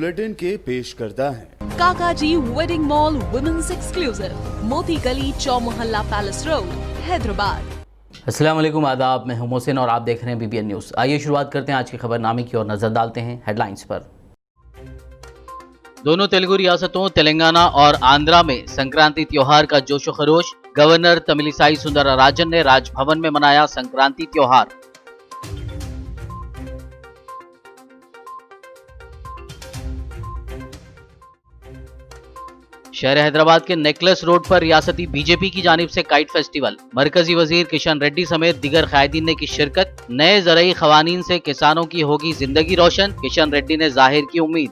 Bulletin के पेश करता है काकाजी वेडिंग मॉल वुमेन्स एक्सक्लूसिव, मोती गली, चौमोहल्ला पैलेस रोड, हैदराबाद। अस्सलाम वालेकुम, आदाब। मैं हूं मोहसिन और आप देख रहे हैं BBN न्यूज़। आइए शुरुआत करते हैं आज की खबरनामे की और नजर डालते हैं हेडलाइंस पर। दोनों तेलुगु रियासतों तेलंगाना और आंध्रा में संक्रांति त्योहार का जोशो खरोश। गवर्नर तमिलिसाई सुंदरराजन ने राजभवन में मनाया संक्रांति त्योहार। शहर हैदराबाद के नेकलेस रोड पर रियासती बीजेपी की जानिब से काइट फेस्टिवल। मरकजी वजीर किशन रेड्डी समेत दीगर कायदीन ने की शिरकत। नए ज़रई क़वानीन से किसानों की होगी जिंदगी रोशन, किशन रेड्डी ने जाहिर की उम्मीद।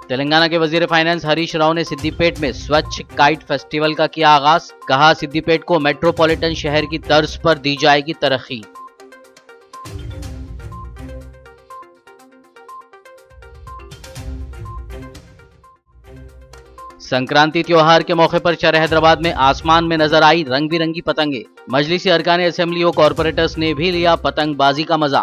तेलंगाना के वजीर फाइनेंस हरीश राव ने सिद्दीपेट में स्वच्छ काइट फेस्टिवल का किया आगाज। कहा, सिद्दीपेट को मेट्रोपॉलिटन शहर की तर्ज पर दी जाएगी तरक्की। संक्रांति त्योहार के मौके पर शहर हैदराबाद में आसमान में नजर आई रंग बिरंगी पतंगे। मजलिसी अरकान असेंबली और कॉरपोरेटर्स ने भी लिया पतंगबाजी का मजा।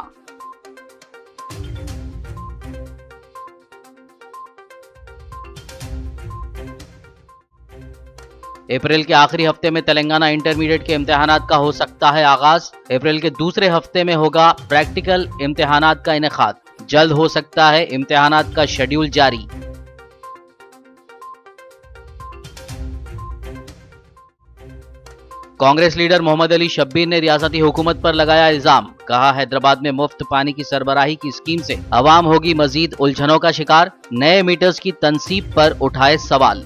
अप्रैल के आखिरी हफ्ते में तेलंगाना इंटरमीडिएट के इम्तिहानात का हो सकता है आगाज। अप्रैल के दूसरे हफ्ते में होगा प्रैक्टिकल इम्तिहानात का इनेकाद। जल्द हो सकता है इम्तिहानात का शेड्यूल जारी। कांग्रेस लीडर मोहम्मद अली शब्बीर ने रियासती हुकूमत पर लगाया इल्जाम। कहा, हैदराबाद में मुफ्त पानी की सरबराही की स्कीम से अवाम होगी मजीद उलझनों का शिकार। नए मीटर्स की तनसीब पर उठाए सवाल।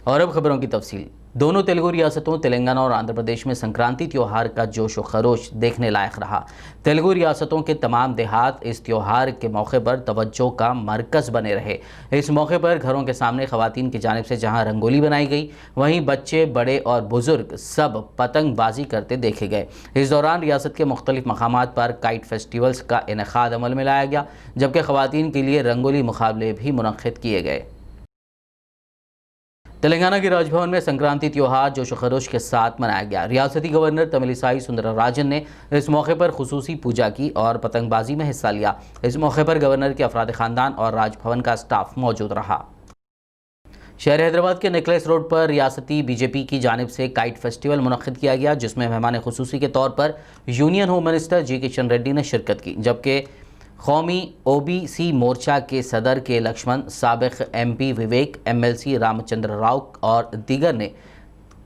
और अब खबरों की तफसील। दोनों तेलुगु रियासतों तेलंगाना और आंध्र प्रदेश में संक्रांति त्योहार का जोश व खरोश देखने लायक रहा। तेलुगु रियासतों के तमाम देहात इस त्योहार के मौके पर तवज्जो का मरकज़ बने रहे। इस मौके पर घरों के सामने ख़वातीन की जानिब से जहां रंगोली बनाई गई, वहीं बच्चे, बड़े और बुज़ुर्ग सब पतंगबाजी करते देखे गए। इस दौरान रियासत के मुख्तलिफ मकामात पर काइट फेस्टिवल्स का इनेकाद अमल में लाया गया, जबकि ख़वातीन के लिए रंगोली मुकाबले भी मुनक़्क़िद किए गए। तेलंगाना के राजभवन में संक्रांति त्योहार जोश व खरोश के साथ मनाया गया। रियासती गवर्नर तमिलिसाई सुंदरराजन ने इस मौके पर खुसूसी पूजा की और पतंगबाजी में हिस्सा लिया। इस मौके पर गवर्नर के अफराद ख़ानदान और राजभवन का स्टाफ मौजूद रहा। शहर हैदराबाद के नेकलेस रोड पर रियासती बीजेपी की जानिब से काइट फेस्टिवल मुनक़्क़िद किया गया, जिसमें मेहमान खुसूसी के तौर पर यूनियन होम मिनिस्टर जी किशन रेड्डी ने शिरकत की, जबकि कौमी OBC मोर्चा के सदर के लक्ष्मण, साबिक़ MP विवेक, MLC रामचंद्र राव और दीगर ने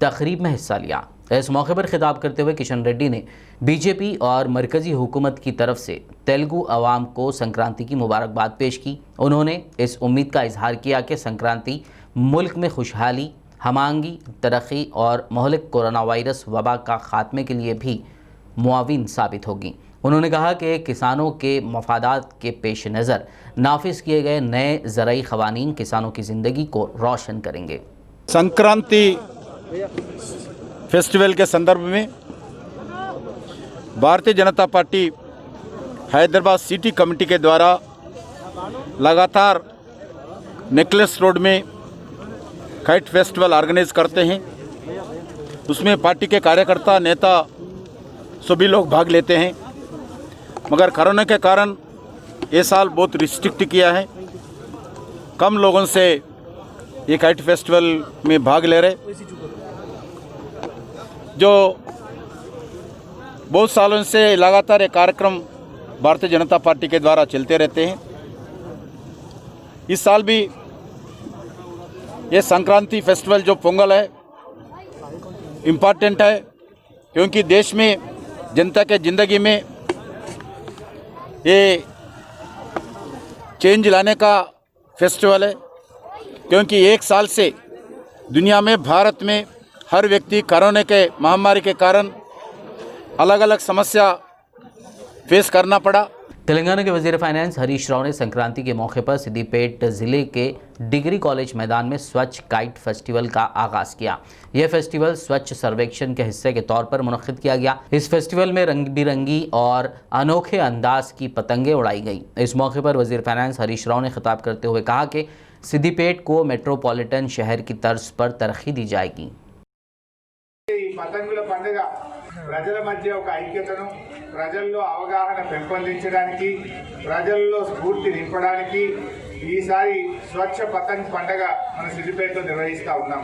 तकरीब में हिस्सा लिया। इस मौके पर खिताब करते हुए किशन रेड्डी ने बीजेपी और मरकज़ी हुकूमत की तरफ से तेलुगु अवाम को संक्रांति की मुबारकबाद पेश की। उन्होंने इस उम्मीद का इजहार किया कि संक्रांति मुल्क में खुशहाली, हमांगी, तरक्की और महलिक कोरोना वायरस वबा का खात्मे के लिए भी मुआविन साबित होगी। उन्होंने कहा कि किसानों के मफादात के पेश नज़र नाफिज किए गए नए ज़रई क़वानीन किसानों की ज़िंदगी को रोशन करेंगे। संक्रांति फेस्टिवल के संदर्भ में Bharatiya Janata party Hyderabad city committee के द्वारा लगातार नेकलेस रोड में काइट फेस्टिवल ऑर्गेनाइज करते हैं। उसमें पार्टी के कार्यकर्ता, नेता सभी लोग भाग लेते हैं, मगर कोरोना के कारण ये साल बहुत रिस्ट्रिक्ट किया है। कम लोगों से ये काइट फेस्टिवल में भाग ले रहे, जो बहुत सालों से लगातार ये कार्यक्रम भारतीय जनता पार्टी के द्वारा चलते रहते हैं। इस साल भी ये संक्रांति फेस्टिवल जो पोंगल है इम्पॉर्टेंट है, क्योंकि देश में जनता के ज़िंदगी में ये चेंज लाने का फेस्टिवल है, क्योंकि एक साल से दुनिया में, भारत में हर व्यक्ति कोरोना के महामारी के कारण अलग अलग समस्या फेस करना पड़ा। तेलंगाना के वजीर फाइनेंस हरीश राव ने संक्रांति के मौके पर सिद्दीपेट ज़िले के डिग्री कॉलेज मैदान में स्वच्छ काइट फेस्टिवल का आगाज़ किया। यह फेस्टिवल स्वच्छ सर्वेक्षण के हिस्से के तौर पर मुनक़्क़िद किया गया। इस फेस्टिवल में रंग बिरंगी और अनोखे अंदाज की पतंगें उड़ाई गई। इस मौके पर वजीर फाइनेंस हरीश राव ने खिताब करते हुए कहा कि सिद्दीपेट को मेट्रोपॉलिटन शहर की तर्ज पर तरक्की दी जाएगी। ప్రజల మధ్య ఒక ఐక్యతను, ప్రజల్లో అవగాహన పెంపొందించడానికి, ప్రజల్లో స్ఫూర్తి నింపడానికి ఈసారి స్వచ్ఛ పతంగ్ పండగ మన సిద్దిపేటలో నిర్వహిస్తూ ఉన్నాం.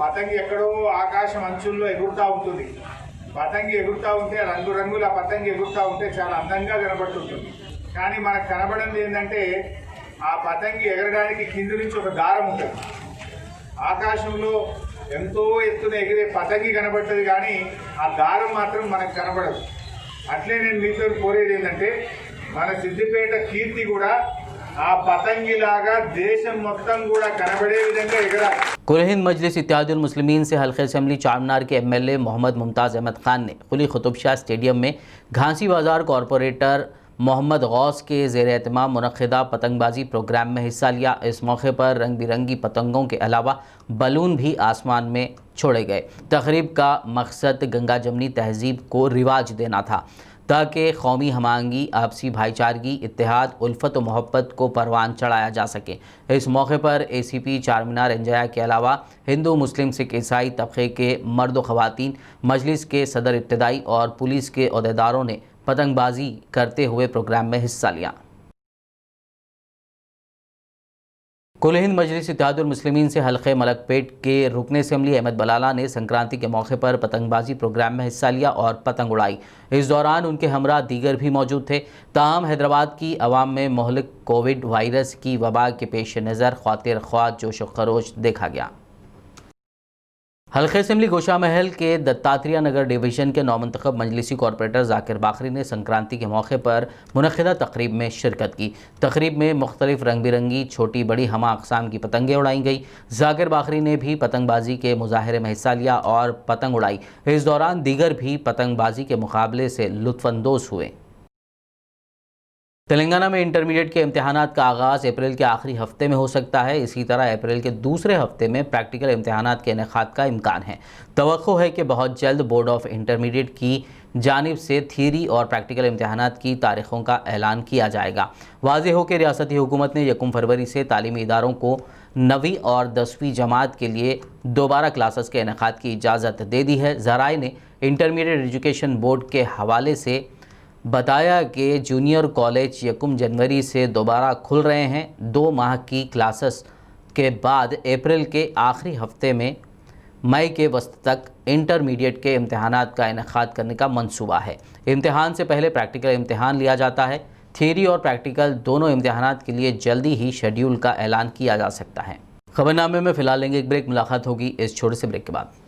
పతంగి ఎక్కడో ఆకాశం అంచుల్లో ఎగురుతూ ఉంటుంది. పతంగి ఎగురుతూ ఉంటే, రంగురంగుల పతంగి ఎగురుతూ ఉంటే చాలా అందంగా కనబడుతుంటుంది. కానీ మనకు కనబడింది ఏంటంటే ఆ పతంగి ఎగరడానికి కింది నుంచి ఒక దారం ఉంటుంది. ఆకాశంలో ఎంతో ఎత్తున ఎగిరే పతంగి కనబడుతుంది, కానీ ఆ దారం మాత్రం మనకు కనబడదు. అట్లే నేను మీతో కోరేది ఏంటంటే మన సిద్దిపేట కీర్తి కూడా ఆ పతంగిలాగా దేశం మొత్తం కూడా కనబడే విధంగా ఎగరాలి. कुल हिंद मजलिस इत्तेहादुल मुस्लिमीन से हल्के असम्बली चारमीनार के MLA मोहम्मद मुमताज़ अहमद खान ने कुली कुतुब शाह स्टेडियम में घासी बाज़ार कॉरपोरेटर मोहम्मद गौस के ज़ेर एहतमाम मुनक़्क़िदा पतंगबाजी प्रोग्राम में हिस्सा लिया। इस मौके पर रंग बिरंगी पतंगों के अलावा बलून भी आसमान में छोड़े गए। तक़रीब का मकसद गंगा जमनी तहज़ीब को रिवाज देना था ताकि कौमी हमांगी, आपसी भाईचारगी, इत्तेहाद, उल्फत व मोहब्बत को परवान चढ़ाया जा सके। इस मौके पर ACP चारमीनार एंजाया के अलावा हिंदू, मुस्लिम, सिख, ईसाई तबके के मर्द व ख़वातीन, मजलिस के सदर इब्तदाई और पुलिस के अहदेदारों ने पतंगबाजी करते हुए प्रोग्राम में हिस्सा लिया। कुल हिंद मजलिस इत्तेहादुल मुस्लिमीन से हल्के मलकपेट के रुकन असम्बली अहमद बलाला ने संक्रांति के मौके पर पतंगबाजी प्रोग्राम में हिस्सा लिया और पतंग उड़ाई। इस दौरान उनके हमरा दीगर भी मौजूद थे। ताहम हैदराबाद की आवाम में मोहलिक कोविड वायरस की वबा के पेश नज़र ख्वातिर ख्वाह जोश व खरोश देखा गया। हल्के असम्बली गोशा महल के दत्तात्रेय नगर डिवीज़न के नौमंतखब मजलिसी कॉरपोरेटर ज़ाकिर बाखरी ने संक्रांति के मौके पर मुनक़्क़िदा तकरीब में शिरकत की। तकरीब में मुख्तलिफ रंग बिरंगी छोटी बड़ी हमा अक़साम की पतंगें उड़ाई गई। ज़ाकिर बाखरी ने भी पतंगबाजी के मुज़ाहरे में हिस्सा लिया और पतंग उड़ाई। इस दौरान दीगर भी पतंगबाजी के मुकाबले से लुत्फ़अंदोज़ हुए। तेलंगाना में इंटरमीडिएट के इम्तहानात का आगाज़ अप्रैल के आखिरी हफ्ते में हो सकता है। इसी तरह अप्रैल के दूसरे हफ्ते में प्रैक्टिकल इम्तहानात के इनेकाद का इम्कान है। तवक्को है कि बहुत जल्द बोर्ड ऑफ इंटरमीडिएट की जानिब से थियरी और प्रैक्टिकल इम्तहानात की तारीख़ों का ऐलान किया जाएगा। वाज़ेह हो कि रियासती हुकूमत ने 1 फरवरी से तालीमी इदारों को 9वीं और 10वीं जमात के लिए दोबारा क्लासेस के इनेकाद की इजाज़त दे दी है। ज़राए ने इंटरमीडिएट एजुकेशन बोर्ड के हवाले से बताया कि जूनियर कॉलेज 1 जनवरी से दोबारा खुल रहे हैं। 2 माह की क्लासेस के बाद अप्रैल के आखिरी हफ्ते में मई के वस्त तक इंटरमीडिएट के इम्तहानात का इनेकाद करने का मंसूबा है। इम्तिहान से पहले प्रैक्टिकल इम्तिहान लिया जाता है। थियरी और प्रैक्टिकल दोनों इम्तहानात के लिए जल्दी ही शेड्यूल का ऐलान किया जा सकता है। खबरनामे में फ़िलहाल लेंगे एक ब्रेक, मुलाकात होगी इस छोटे से ब्रेक के बाद।